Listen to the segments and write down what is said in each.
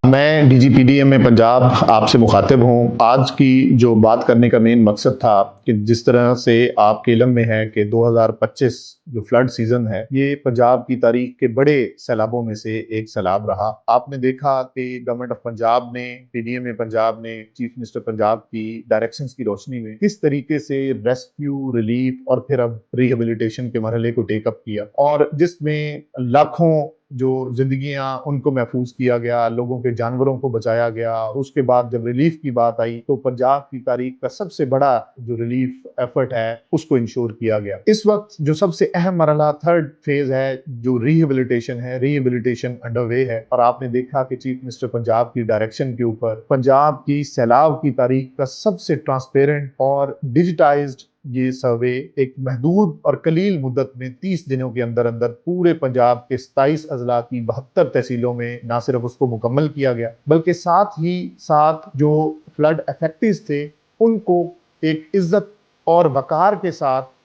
मैं डीजीपीडीएम में पंजाब आपसे मुखातिब हूँ। आज की जो बात करने का मेन मकसद था कि जिस तरह से आपके इल्म में है कि 2025 जो फ्लड सीजन है, ये पंजाब की तारीख के बड़े सैलाबों में से एक सैलाब रहा। आपने देखा कि गवर्नमेंट ऑफ पंजाब ने, पीडीएम में पंजाब ने, चीफ मिनिस्टर पंजाब की डायरेक्शंस की रोशनी में किस तरीके से रेस्क्यू, रिलीफ और फिर अब रिहेबिलिटेशन के मरहले को टेकअप किया, और जिसमें लाखों जो जिंदगियां उनको महफूज किया गया, लोगों के जानवरों को बचाया गया। उसके बाद जब रिलीफ की बात आई तो पंजाब की तारीख का सबसे बड़ा जो रिलीफ एफर्ट है उसको इंश्योर किया गया। इस वक्त जो सबसे अहम मरहला थर्ड फेज है, जो रिहेबिलिटेशन है, रिहेबिलिटेशन अंडरवे है। और आपने देखा कि चीफ मिनिस्टर पंजाब की डायरेक्शन के ऊपर पंजाब की सैलाब की तारीख का सबसे ट्रांसपेरेंट और डिजिटाइज्ड ये सर्वे एक महदूद और कलील मुद्दत में 30 दिनों के अंदर अंदर पूरे पंजाब के 27 अजला की 72 तहसीलों में ना सिर्फ उसको मुकम्मल किया गया, बल्कि साथ ही साथ जो फ्लड अफेक्टेड थे उनको एक इज्जत और वकार के साथ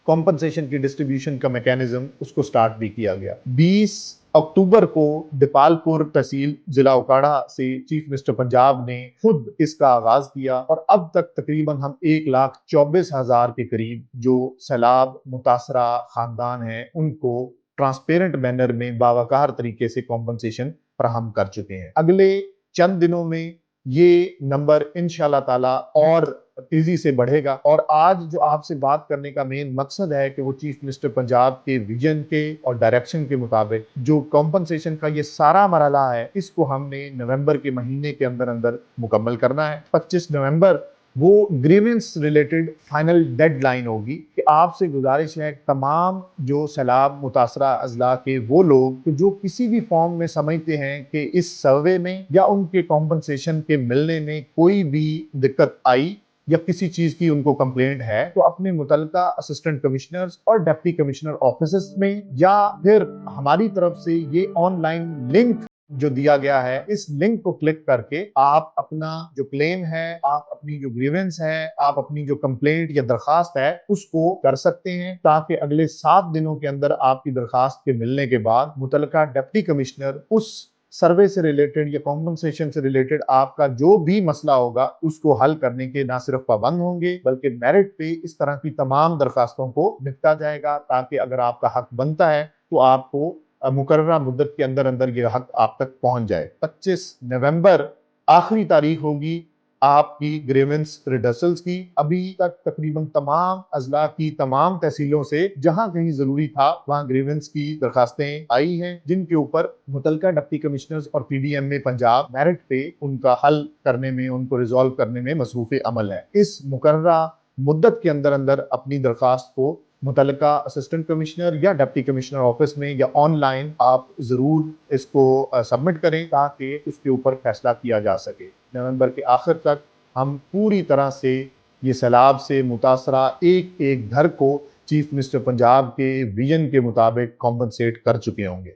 कॉम्पनसेशन की डिस्ट्रीब्यूशन का मैकेनिज्म उसको स्टार्ट भी किया गया। 20 अक्टूबर को दीपालपुर तहसील जिला उकाड़ा से चीफ मिनिस्टर पंजाब ने खुद इसका आगाज किया और अब तक तकरीबन हम 1,24,000 के करीब जो सैलाब मुतासरा खानदान हैं उनको ट्रांसपेरेंट मैनर में बावकार तरीके से कॉम्पनसेशन फराहम कर चुके हैं। अगले चंद दिनों में ये नंबर इंशाल्लाह ताला और तेजी से बढ़ेगा। और आज जो आपसे बात करने का मेन मकसद है कि वो चीफ मिनिस्टर पंजाब के विजन के और डायरेक्शन के मुताबिक जो कॉम्पनसेशन का ये सारा मरहला है, इसको हमने नवंबर के महीने के अंदर अंदर मुकम्मल करना है। 25 नवंबर वो ग्रीवेंस रिलेटेड फाइनल डेडलाइन होगी कि आपसे गुजारिश है तमाम जो सैलाब मुतासरा अजला के वो लोग जो किसी भी फॉर्म में समझते हैं कि इस सर्वे में या उनके कॉम्पनसेशन के मिलने में कोई भी दिक्कत आई या किसी चीज की उनको कंप्लेंट है, तो अपने मुतलका असिस्टेंट कमिश्नर्स और डिप्टी कमिश्नर ऑफिसेस में या फिर हमारी तरफ से ये ऑनलाइन लिंक जो दिया गया है, इस लिंक को क्लिक करके आप अपना जो क्लेम है, आप अपनी जो ग्रीवेंस है, आप अपनी जो कंप्लेंट या दरखास्त है उसको कर सकते हैं, ताकि अगले 7 दिनों के अंदर आपकी दरखास्त के मिलने के बाद मुतलका डिप्टी कमिश्नर उस सर्वे से रिलेटेड या कॉम्पनसेशन से रिलेटेड आपका जो भी मसला होगा उसको हल करने के ना सिर्फ पाबंद होंगे, बल्कि मेरिट पे इस तरह की तमाम दरखास्तों को निपटा जाएगा, ताकि अगर आपका हक बनता है तो आपको मुकर्ररा मुद्दत के अंदर अंदर ये हक आप तक पहुंच जाए। 25 नवंबर आखिरी तारीख होगी आपकी ग्रीवेंस रिडर्सल्स की। अभी तक तकरीबन तमाम अजला की तमाम तहसीलों से जहां कहीं जरूरी था वहां ग्रीवेंस की दरखास्तें आई हैं, जिनके ऊपर मुतलका डिप्टी कमिश्नर्स और पीडीएम में पंजाब मेरिट पे उनका हल करने में, उनको रिजॉल्व करने में मसरूफ अमल है। इस मुकर्ररा मुद्दत के अंदर अंदर अपनी दरखास्त को मुतलका असिस्टेंट कमिश्नर या डिप्टी कमिश्नर ऑफिस में या ऑनलाइन आप जरूर इसको सबमिट करें, ताकि उसके ऊपर फैसला किया जा सके। नवंबर के आखिर तक हम पूरी तरह से ये सैलाब से मुतासरा एक एक घर को चीफ मिनिस्टर पंजाब के विजन के मुताबिक कॉम्पनसेट कर चुके होंगे।